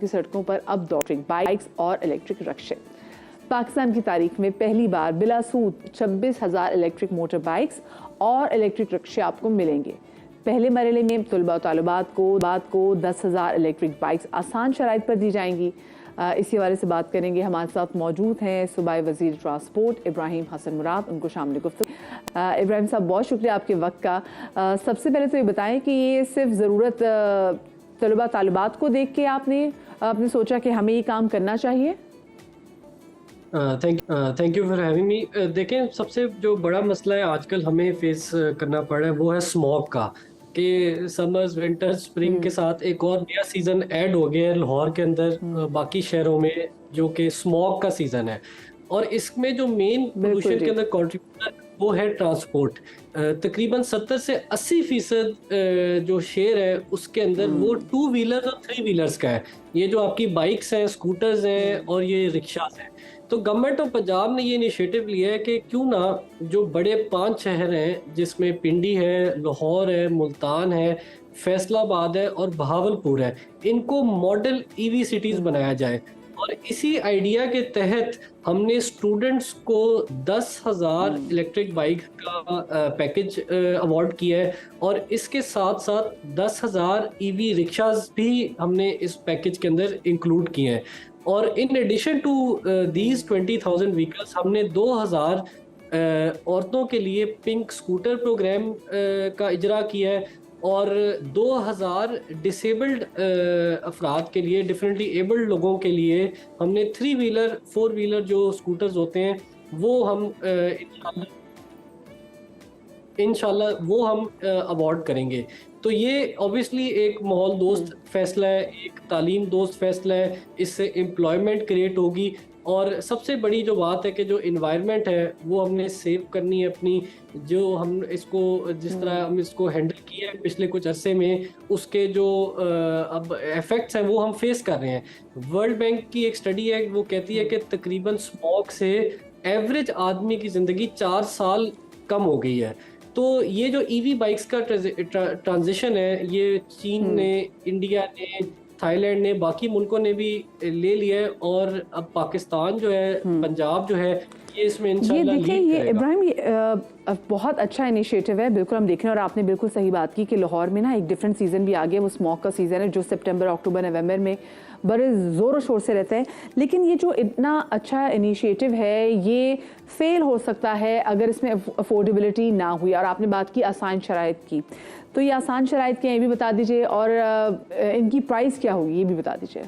की सड़कों पर अब इलेक्ट्रिक बाइक्स और इलेक्ट्रिक रिक्शे। पाकिस्तान की तारीख में पहली बार बिला सूद 26,000 इलेक्ट्रिक मोटर बाइक्स और इलेक्ट्रिक रिक्शे आपको मिलेंगे। पहले मरहले में तलबा तालिबात को 10,000 इलेक्ट्रिक बाइक्स आसान शराइत पर दी जाएंगी। इसी हवाले से बात करेंगे। हमारे साथ मौजूद हैं सूबाई वज़ीर ट्रांसपोर्ट इब्राहिम हसन मुराद, उनको शामिल गुफ्तगू। इब्राहिम साहब, बहुत शुक्रिया आपके वक्त का। सबसे पहले तो ये बताएं कि ये सिर्फ ज़रूरत तलबा तालिबात को देख के आपने सोचा कि हमें ये काम करना चाहिए? Thank you for having me. देखें, सबसे जो बड़ा मसला है आजकल हमें फेस करना पड़ रहा है वो है स्मॉग का, कि समर्स विंटर स्प्रिंग के साथ एक और नया सीजन ऐड हो गया है लाहौर के अंदर, बाकी शहरों में, जो कि स्मॉग का सीजन है। और इसमें जो मेन पोल्यूशन के अंदर कंट्रीब्यूटर वो है ट्रांसपोर्ट। तकरीबन 70 से 80% जो शेयर है उसके अंदर वो 2 व्हीलर और 3 व्हीलर्स का है। ये जो आपकी बाइक्स हैं, स्कूटर्स हैं और ये रिक्शास हैं। तो गवर्नमेंट ऑफ पंजाब ने ये इनिशिएटिव लिया है कि क्यों ना जो बड़े 5 शहर हैं, जिसमें पिंडी है, लाहौर है, मुल्तान है, फैसलाबाद है और बहावलपुर है, इनको मॉडल ईवी सिटीज बनाया जाए। और इसी आइडिया के तहत हमने स्टूडेंट्स को 10,000 इलेक्ट्रिक बाइक का पैकेज अवार्ड किया है और इसके साथ साथ 10,000 ईवी रिक्शाज भी हमने इस पैकेज के अंदर इंक्लूड किए हैं। और in addition to these 20,000 vehicles हमने 2,000 औरतों के लिए पिंक स्कूटर प्रोग्राम का इजरा किया है और 2,000 डिसेबल्ड अफराद के लिए, डिफरेंटली एबल्ड लोगों के लिए हमने 3 व्हीलर 4 व्हीलर जो स्कूटर्स होते हैं वो हम इंशाल्लाह वो हम अवार्ड करेंगे। तो ये ऑब्वियसली एक माहौल दोस्त फैसला है, एक तालीम दोस्त फैसला है, इससे एम्प्लॉयमेंट क्रिएट होगी। और सबसे बड़ी जो बात है कि जो इन्वायरमेंट है वो हमने सेव करनी है अपनी, जो हम इसको जिस तरह हम इसको हैंडल किया है पिछले कुछ अरसे में, उसके जो अब इफेक्ट्स हैं वो हम फेस कर रहे हैं। वर्ल्ड बैंक की एक स्टडी है, वो कहती है कि तकरीबन स्मॉग से एवरेज आदमी की ज़िंदगी 4 साल कम हो गई है। तो ये जो ईवी बाइक्स का ट्रांजिशन है, ये चीन ने, इंडिया ने, थाईलैंड ने, बाकी मुल्कों ने भी ले लिया है और अब पाकिस्तान जो है, पंजाब जो है, ये इसमें इंशाल्लाह लीड करेगा। ये इब्राहिम, ये बहुत अच्छा इनिशिएटिव है, बिल्कुल हम देख रहे हैं। और आपने बिल्कुल सही बात की कि लाहौर में ना एक डिफरेंट सीज़न भी आ गया, वो स्मॉग का सीज़न है जो सितंबर, अक्टूबर, नवंबर में बड़े ज़ोर शोर से रहता है। लेकिन ये जो इतना अच्छा इनिशिएटिव है ये फेल हो सकता है अगर इसमें अफोर्डेबिलिटी ना हुई। और आपने बात की आसान शराइत की, तो ये आसान शराइत क्या है ये भी बता दीजिए, और इनकी प्राइस क्या होगी ये भी बता दीजिए।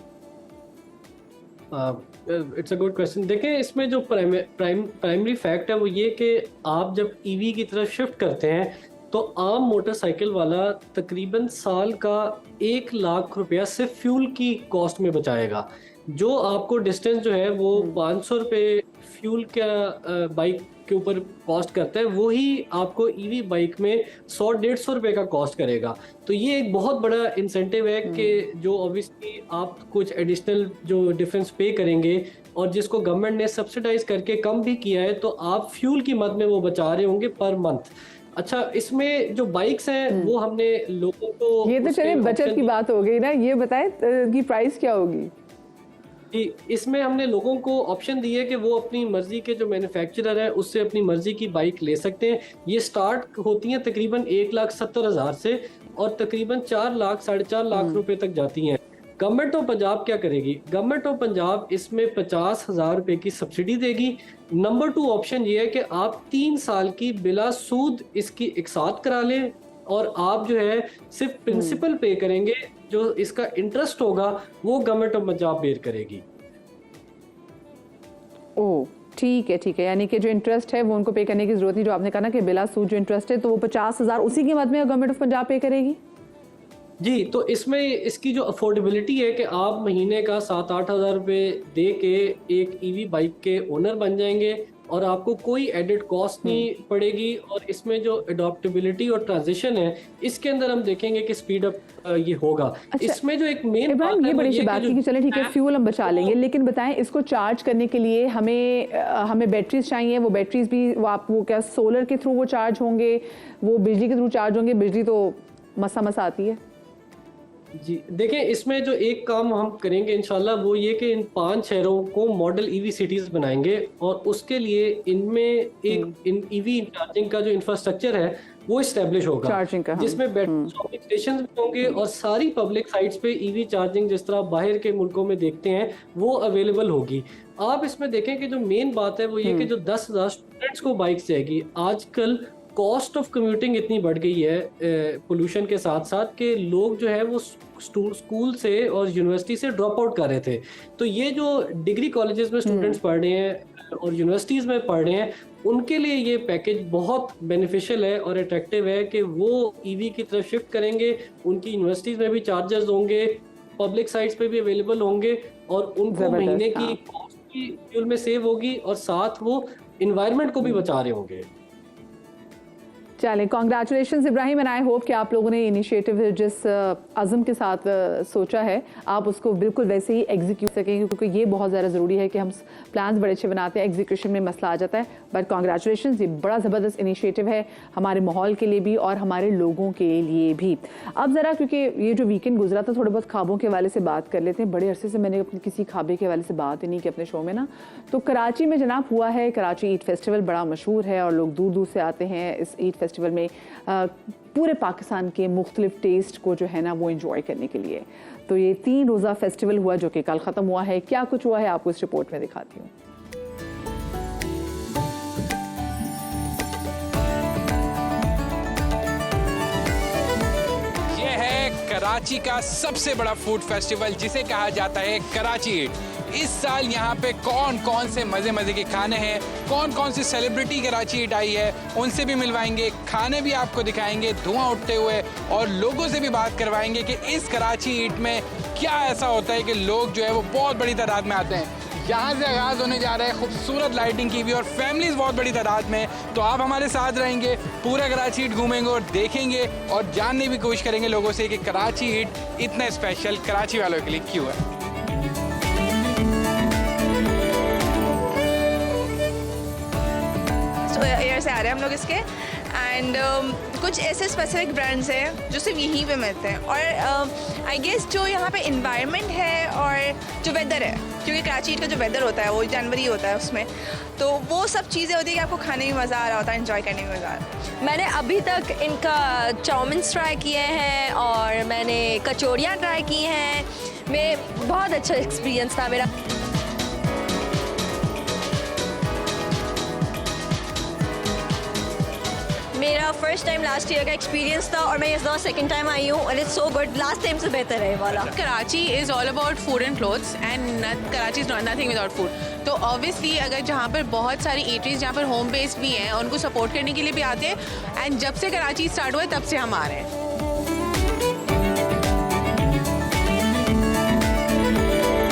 It's a good question. देखें, इसमें जो प्राइमरी फैक्ट है वो ये कि आप जब ईवी की तरफ शिफ्ट करते हैं तो आम मोटरसाइकिल वाला तकरीबन साल का 1 लाख रुपया सिर्फ फ्यूल की कॉस्ट में बचाएगा। जो आपको डिस्टेंस जो है वो 500 रुपये फ्यूल का बाइक के ऊपर कॉस्ट करता है, वही आपको ईवी बाइक में 100-150 रुपये का कॉस्ट करेगा। तो ये एक बहुत बड़ा इंसेंटिव है कि जो ऑब्वियसली आप कुछ एडिशनल जो डिफरेंस पे करेंगे और जिसको गवर्नमेंट ने सब्सिडाइज करके कम भी किया है, तो आप फ्यूल की मद में वो बचा रहे होंगे पर मंथ। अच्छा, इसमें जो बाइक्स हैं वो हमने लोगों को, ये तो चलिए बचत की बात हो गई ना, ये बताएं कि प्राइस क्या होगी? इसमें हमने लोगों को ऑप्शन दिए कि वो अपनी मर्जी के जो मैन्युफैक्चरर है उससे अपनी मर्जी की बाइक ले सकते हैं। ये स्टार्ट होती हैं तकरीबन 1,70,000 से और तकरीबन 4 लाख 4.5 लाख रुपए तक जाती हैं। गवर्नमेंट ऑफ पंजाब क्या करेगी? गवर्नमेंट ऑफ पंजाब इसमें 50,000 रुपए की सब्सिडी देगी। नंबर 2 ऑप्शन ये है कि आप 3 साल की बिला सूद इसकी इकसात करा लें और आप जो है सिर्फ प्रिंसिपल पे करेंगे, जो इसका इंटरेस्ट होगा वो गवर्नमेंट ऑफ पंजाब बेयर करेगी। ओह, ठीक है, यानी कि जो इंटरेस्ट है वो उनको पे करने की जरूरत नहीं। जो आपने कहा ना कि बिला सूद जो इंटरेस्ट है तो वो 50,000 उसी की मद में गवर्नमेंट ऑफ पंजाब पे करेगी। जी, तो इसमें इसकी जो अफोर्डेबिलिटी है कि आप महीने का 7-8 हज़ार रुपये दे के एक ईवी बाइक के ओनर बन जाएंगे और आपको कोई एडेड कॉस्ट नहीं पड़ेगी। और इसमें जो अडॉप्टेबिलिटी और ट्रांजिशन है इसके अंदर हम देखेंगे कि स्पीड अप ये होगा। अच्छा, इसमें जो एक मेन बात है, ये बड़ी सी बात है कि चले ठीक है फ्यूल हम बचा लेंगे, लेकिन बताएं इसको चार्ज करने के लिए हमें बैटरीज चाहिए। वो बैटरीज भी वो क्या सोलर के थ्रू वो चार्ज होंगे, वो बिजली के थ्रू चार्ज होंगे? बिजली तो मसा आती है। जी, देखिए इसमें जो एक काम हम करेंगे इंशाल्लाह वो ये कि इन 5 शहरों को मॉडल ईवी सिटीज़ बनाएँगे और उसके लिए इनमें एक इन ईवी चार्जिंग का जो इंफ्रास्ट्रक्चर है वो एस्टेब्लिश होगा, चार्जिंग का हम जिसमें बैटरी चार्जिंग स्टेशंस भी होंगे और सारी पब्लिक साइट्स पे ईवी चार्जिंग जिस तरह बाहर के मुल्कों में देखते हैं वो अवेलेबल होगी। आप इसमें देखें कि जो मेन बात है वो ये कि जो 10,000 स्टूडेंट्स को बाइक्स जाएगी, आजकल कॉस्ट ऑफ कम्यूटिंग इतनी बढ़ गई है पोल्यूशन के साथ साथ कि लोग जो है वो स्कूल से और यूनिवर्सिटी से ड्रॉप आउट कर रहे थे। तो ये जो डिग्री कॉलेजेस में स्टूडेंट्स पढ़ रहे हैं और यूनिवर्सिटीज़ में पढ़ रहे हैं, उनके लिए ये पैकेज बहुत बेनिफिशियल है और अट्रैक्टिव है कि वो ईवी की तरफ शिफ्ट करेंगे। उनकी यूनिवर्सिटीज़ में भी चार्जर्स होंगे, पब्लिक साइट्स पे भी अवेलेबल होंगे और उनको महीने की कॉस्ट भी फ्यूल में सेव होगी और साथ वो इन्वायरमेंट को भी बचा रहे होंगे। चलें, congratulation Ibrahim, and I hope कि आप लोगों ने इनिशिएटिव जिस अज़म के साथ सोचा है आप उसको बिल्कुल वैसे ही एग्जीक्यूट सकेंगे, क्योंकि ये बहुत ज़्यादा ज़रूरी है कि हम प्लान्स बड़े अच्छे बनाते हैं, एग्जीक्यूशन में मसला आ जाता है। बट कॉन्ग्रेचुलेशन, ये बड़ा ज़बरदस्त इनिशिएटिव है हमारे माहौल के लिए भी और हमारे लोगों के लिए भी। अब ज़रा क्योंकि ये जो वीकेंड गुजरा था, थोड़े बहुत ख्वाबों के हवाले से बात कर लेते हैं। बड़े अरसे से मैंने अपने किसी ख्वाबे के हवाले से बात ही नहीं की अपने शो में ना। तो कराची में जनाब हुआ है कराची ईद फेस्टिवल, बड़ा मशहूर है और लोग दूर दूर से आते हैं इस ईद फेस्टिवल में पूरे पाकिस्तान के मुख्तलिफ टेस्ट को जो है ना वो इंजॉय करने के लिए। तो ये 3 रोज़ा फेस्टिवल हुआ जो कि कल ख़त्म हुआ है। क्या कुछ हुआ है आपको इस रिपोर्ट में दिखाती हूँ। ये है कराची का सबसे बड़ा फूड फेस्टिवल जिसे कहा जाता है कराची ईद। इस साल यहाँ पे कौन कौन से मज़े के खाने हैं, कौन कौन सी सेलिब्रिटी कराची ईद आई है उनसे भी मिलवाएंगे, खाने भी आपको दिखाएंगे धुआं उठते हुए और लोगों से भी बात करवाएंगे कि इस कराची ईद में क्या ऐसा होता है कि लोग जो है वो बहुत बड़ी तादाद में आते हैं। यहाँ से आगाज़ होने जा रहा है खूबसूरत लाइटिंग की भी और फैमिलीज बहुत बड़ी तादाद में। तो आप हमारे साथ रहेंगे, पूरा कराची ईद घूमेंगे और देखेंगे और जानने की कोशिश करेंगे लोगों से कि कराची ईद इतना स्पेशल कराची वालों के लिए क्यों है। एयर से आ रहे हैं हम लोग इसके एंड कुछ ऐसे स्पेसिफिक ब्रांड्स हैं जो सिर्फ यहीं पे मिलते हैं और आई गेस जो यहाँ पे इन्वायरमेंट है और जो वेदर है, क्योंकि कराची का जो वेदर होता है वो जनवरी होता है उसमें, तो वो सब चीज़ें होती है कि आपको खाने में मज़ा आ रहा होता है, एंजॉय करने में मज़ा आ रहा है। मैंने अभी तक इनका चाउमीन ट्राई किए हैं और मैंने कचौड़ियाँ ट्राई की हैं। मैं बहुत अच्छा एक्सपीरियंस था मेरा। मेरा फर्स्ट टाइम लास्ट ईयर का एक्सपीरियंस था और मैं इस बार सेकंड टाइम आई हूँ और it's so good. Last time से बेहतर है वाला। Karachi is all about food and clothes and Karachi is nothing without food. तो ऑब्वियसली अगर जहाँ पर बहुत सारी ईटरीज जहाँ पर होम बेस्ड भी हैं उनको सपोर्ट करने के लिए भी आते हैं एंड जब से कराची स्टार्ट हुआ है तब से हम आ रहे हैं।